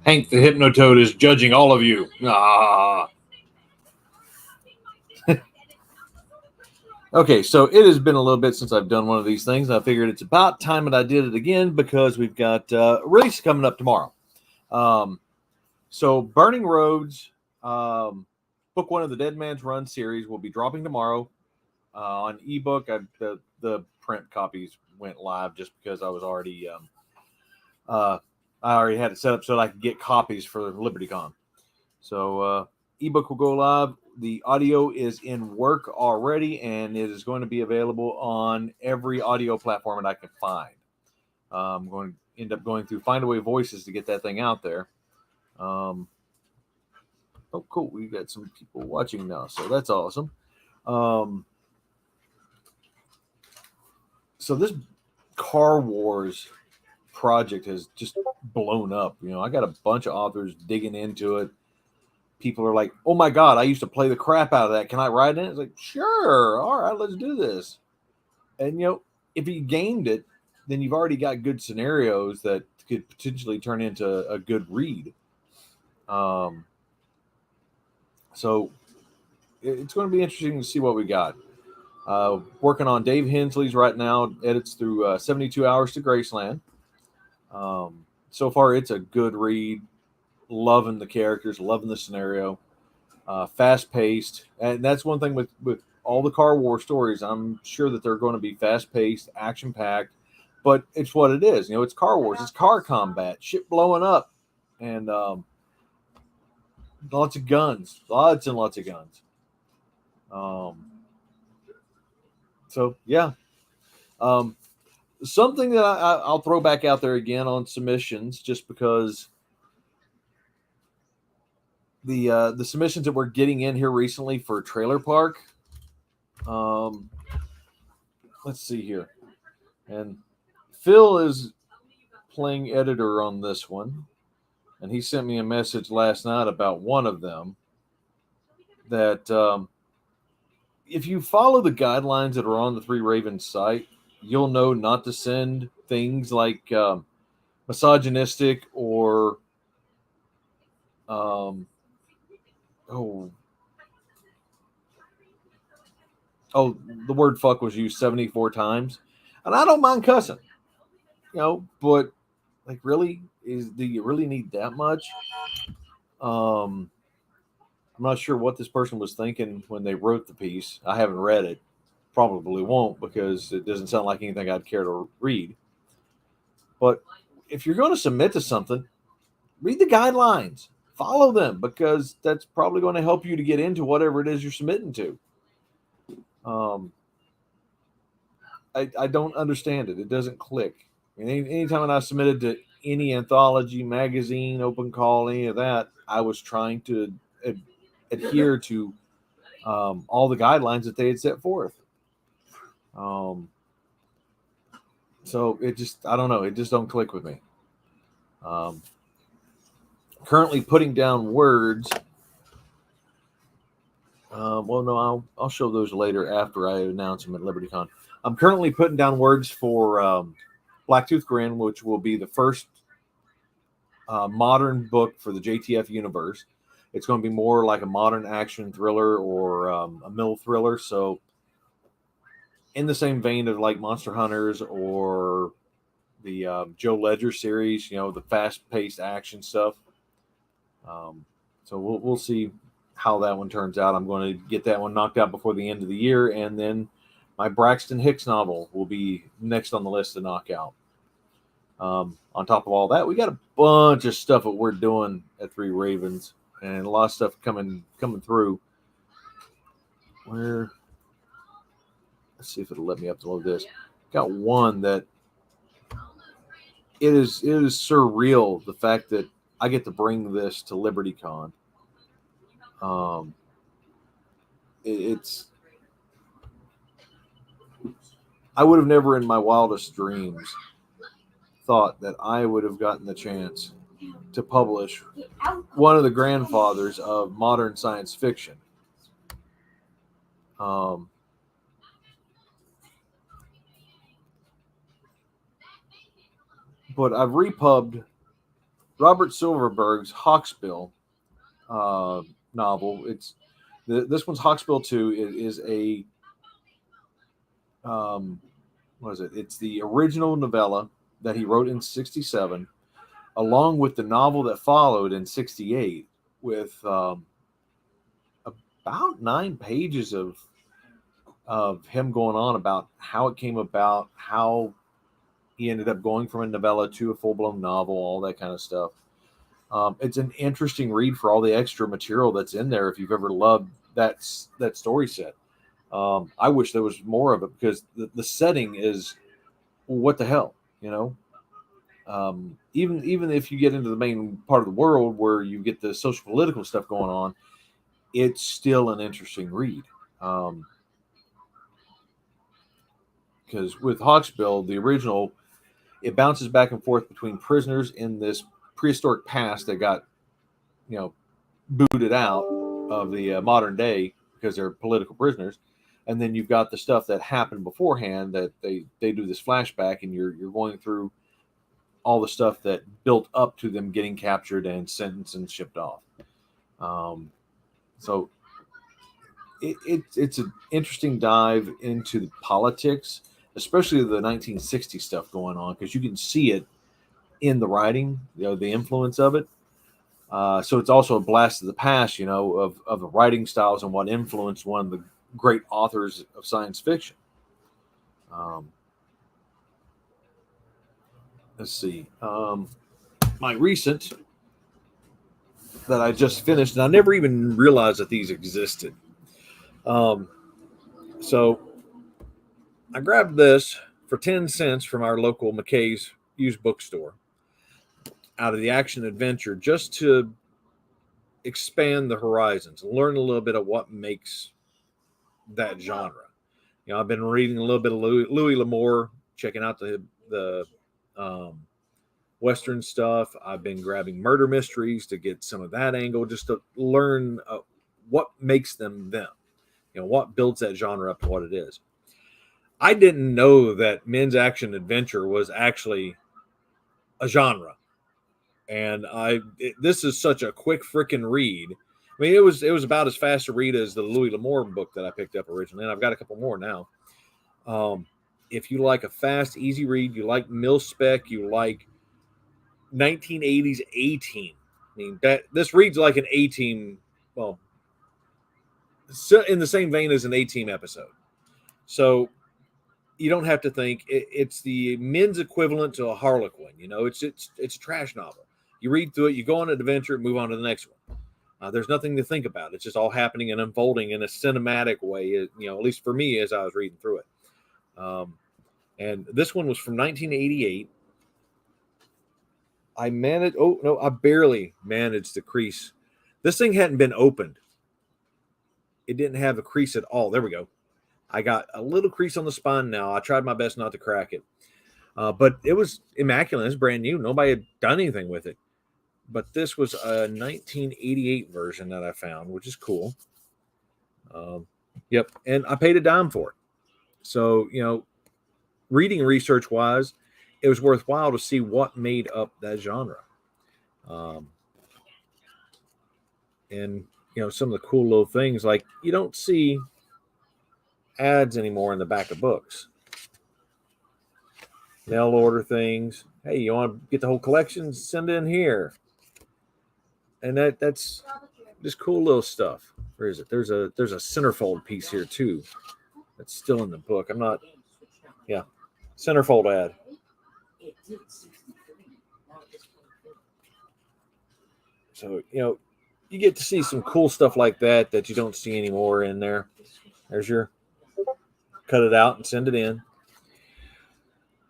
Hank the Hypnotoad is judging all of you. Ah. Okay, so it has been a little bit since I've done one of these things. I figured it's about time that I did it again because we've got a release coming up tomorrow. So Burning Roads, book one of the Dead Man's Run series will be dropping tomorrow on ebook. The print copies went live just because I was already I already had it set up so that I could get copies for LibertyCon. So ebook will go live. The audio is in work already, and it is going to be available on every audio platform that I can find. I'm going to end up going through Findaway Voices to get that thing out there. Oh, cool. We got some people watching now, so that's awesome. So this Car Wars project has just blown up. You know, I got a bunch of authors digging into it. People are like, oh my God, I used to play the crap out of that. Can I write in it? It's like, sure. All right, let's do this. And, you know, if you gamed it, then you've already got good scenarios that could potentially turn into a good read. So it's going to be interesting to see what we got. Working on Dave Hensley's right now, edits through 72 Hours to Graceland. So far, it's a good read. Loving the characters, loving the scenario, fast-paced, and that's one thing with all the Car War stories. I'm sure that they're going to be fast-paced, action-packed, but it's what it is. You know, it's Car Wars, it's car combat, shit blowing up, and lots of guns, lots and lots of guns. So yeah, something that I'll throw back out there again on submissions, just because. The submissions that we're getting in here recently for Trailer Park. Let's see here. And Phil is playing editor on this one. And he sent me a message last night about one of them. That if you follow the guidelines that are on the Three Ravens site, you'll know not to send things like misogynistic or the word fuck was used 74 times. And I don't mind cussing, you know, but like, really, do you really need that much? I'm not sure what this person was thinking when they wrote the piece. I haven't read it. Probably won't, because it doesn't sound like anything I'd care to read. But if you're going to submit to something, read the guidelines. Follow them, because that's probably going to help you to get into whatever it is you're submitting to. I don't understand it. It doesn't click. Anytime I submitted to any anthology, magazine, open call, any of that, I was trying to adhere to all the guidelines that they had set forth. So it just, I don't know. It just don't click with me. Currently putting down words. Well, no, I'll show those later after I announce them at LibertyCon. I'm currently putting down words for Blacktooth Grin, which will be the first modern book for the JTF universe. It's going to be more like a modern action thriller or a mill thriller. So in the same vein of like Monster Hunters or the Joe Ledger series, you know, the fast-paced action stuff. So we'll see how that one turns out. I'm going to get that one knocked out before the end of the year, and then my Braxton Hicks novel will be next on the list to knock out. On top of all that, we got a bunch of stuff that we're doing at Three Ravens, and a lot of stuff coming through. Let's see if it'll let me upload this. Got one that it is surreal, the fact that I get to bring this to LibertyCon. I would have never in my wildest dreams thought that I would have gotten the chance to publish one of the grandfathers of modern science fiction. But I've repubbed Robert Silverberg's Hawksbill novel. This one's Hawksbill 2. It is a what is it? It's the original novella that he wrote in '67, along with the novel that followed in '68, with about 9 pages of him going on about how it came about, how he ended up going from a novella to a full blown novel, all that kind of stuff. It's an interesting read for all the extra material that's in there. If you've ever loved that story set, I wish there was more of it because the setting is what the hell, you know. Even if you get into the main part of the world where you get the social political stuff going on, it's still an interesting read. Because with Hawksbill, the original, it bounces back and forth between prisoners in this prehistoric past that got, you know, booted out of the modern day because they're political prisoners, and then you've got the stuff that happened beforehand that they do this flashback, and you're going through all the stuff that built up to them getting captured and sentenced and shipped off. So it's an interesting dive into the politics, especially the 1960s stuff going on, because you can see it in the writing, you know, the influence of it. So it's also a blast of the past, you know, of the writing styles and what influenced one of the great authors of science fiction. Let's see. My recent that I just finished, and I never even realized that these existed. So I grabbed this for 10 cents from our local McKay's used bookstore out of the action adventure just to expand the horizons and learn a little bit of what makes that genre. You know, I've been reading a little bit of Louis L'Amour, checking out the Western stuff. I've been grabbing murder mysteries to get some of that angle, just to learn what makes them them. You know, what builds that genre up to what it is. I didn't know that men's action adventure was actually a genre, and this is such a quick freaking read. I mean, it was about as fast to read as the Louis L'Amour book that I picked up originally, and I've got a couple more now. If you like a fast, easy read, you like mil spec, you like 1980s A-Team. I mean, this reads like an A-Team, well, in the same vein as an A-Team episode. So you don't have to think it's the men's equivalent to a Harlequin. You know, it's a trash novel. You read through it, you go on an adventure, move on to the next one. There's nothing to think about. It's just all happening and unfolding in a cinematic way. You know, at least for me as I was reading through it. And this one was from 1988. I barely managed the crease. This thing hadn't been opened. It didn't have a crease at all. There we go. I got a little crease on the spine now. I tried my best not to crack it. But it was immaculate. It's brand new. Nobody had done anything with it. But this was a 1988 version that I found, which is cool. Yep. And I paid a dime for it. So, you know, reading research wise, it was worthwhile to see what made up that genre. And, you know, some of the cool little things, like you don't see ads anymore in the back of books. Mail order things. Hey, you want to get the whole collection? Send it in here. And that's just cool little stuff. Where is it? There's a centerfold piece here too. That's still in the book. Yeah, centerfold ad. So, you know, you get to see some cool stuff like that you don't see anymore in there. There's your cut it out and send it in.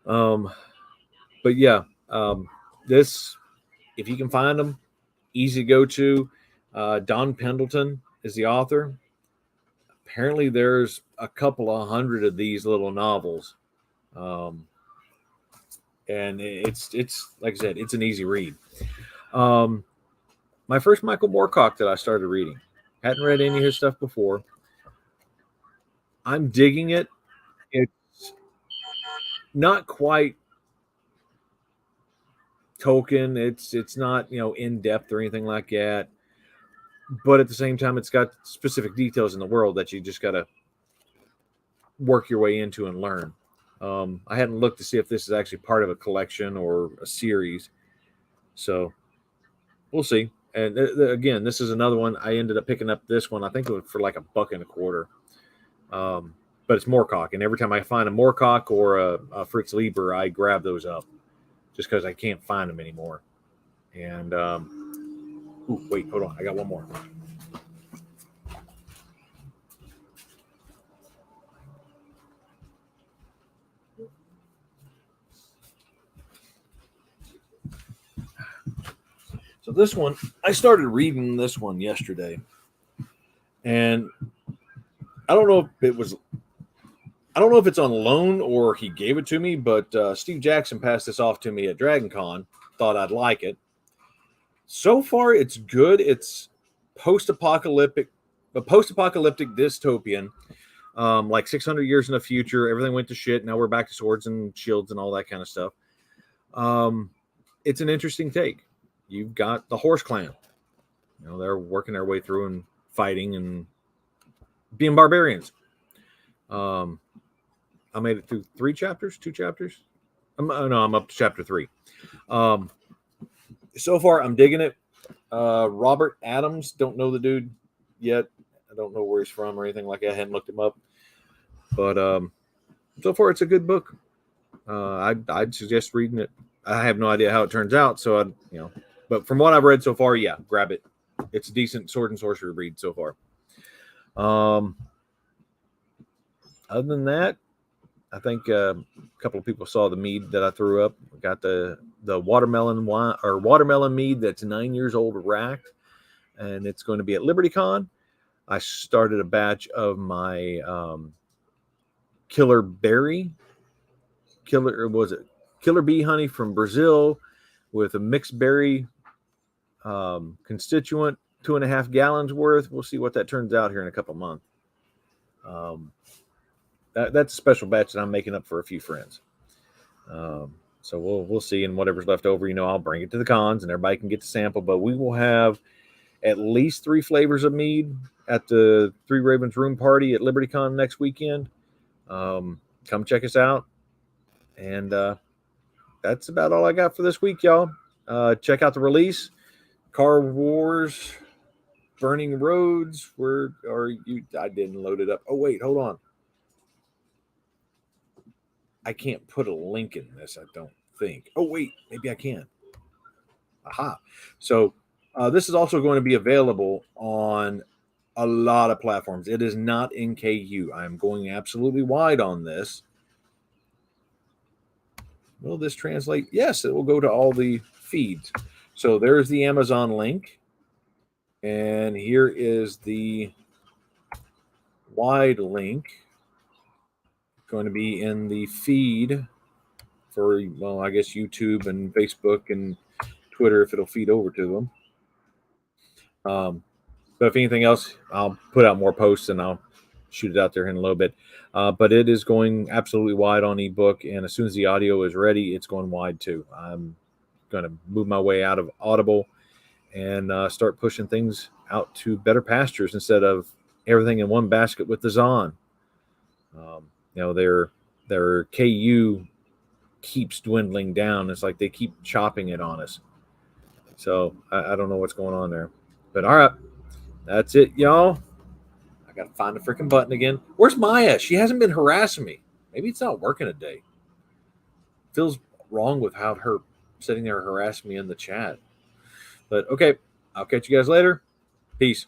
But yeah, this, if you can find them, easy to go to. Don Pendleton is the author. Apparently, there's a couple of hundred of these little novels, and it's like I said, it's an easy read. My first Michael Moorcock that I started reading. Hadn't read any of his stuff before. I'm digging it. It's not quite Tolkien. It's not, you know, in depth or anything like that, but at the same time, it's got specific details in the world that you just got to work your way into and learn. I hadn't looked to see if this is actually part of a collection or a series, so we'll see. And again, this is another one. I ended up picking up this one. I think it was for like $1.25. But it's Moorcock, and every time I find a Moorcock or a Fritz Lieber, I grab those up just because I can't find them anymore. And ooh, wait, hold on, I got one more. So this one, I started reading this one yesterday, and I don't know if it's on loan or he gave it to me, but Steve Jackson passed this off to me at Dragon Con. Thought I'd like it. So far, it's good. It's post-apocalyptic dystopian, like 600 years in the future. Everything went to shit. Now we're back to swords and shields and all that kind of stuff. It's an interesting take. You've got the Horse Clan. You know, they're working their way through and fighting and being barbarians. I made it through 2 chapters. I'm up to chapter 3. So far, I'm digging it. Robert Adams, don't know the dude yet. I don't know where he's from or anything like that. I hadn't looked him up. But so far, it's a good book. I'd suggest reading it. I have no idea how it turns out, so but from what I've read so far, yeah, grab it. It's a decent sword and sorcery read so far. Other than that, I think a couple of people saw the mead that I threw up. We got the watermelon wine or watermelon mead that's 9 years old racked, and it's going to be at LibertyCon. I started a batch of my Killer Bee honey from Brazil with a mixed berry constituent, 2.5 gallons worth. We'll see what that turns out here in a couple months. That's a special batch that I'm making up for a few friends. So we'll see, and whatever's left over, I'll bring it to the cons and everybody can get to sample. But we will have at least 3 flavors of mead at the Three Ravens Room Party at LibertyCon next weekend. Come check us out. And that's about all I got for this week, y'all. Check out the release, Car Wars, Burning Roads. I didn't load it up. Oh, wait, hold on. I can't put a link in this, I don't think. Oh, wait, maybe I can. Aha. So this is also going to be available on a lot of platforms. It is not in KU. I'm going absolutely wide on this. Will this translate? Yes, it will go to all the feeds. So there's the Amazon link. And here is the wide link. Going to be in the feed for, well, I guess YouTube and Facebook and Twitter if it'll feed over to them. But if anything else, I'll put out more posts and I'll shoot it out there in a little bit. But it is going absolutely wide on ebook, and as soon as the audio is ready, it's going wide too. I'm going to move my way out of Audible and start pushing things out to better pastures instead of everything in one basket with the Zon. Their KU keeps dwindling down. It's like they keep chopping it on us. So I don't know what's going on there. But all right, that's it, y'all. I got to find the freaking button again. Where's Maya? She hasn't been harassing me. Maybe it's not working today. Feels wrong without her sitting there harassing me in the chat. But okay, I'll catch you guys later. Peace.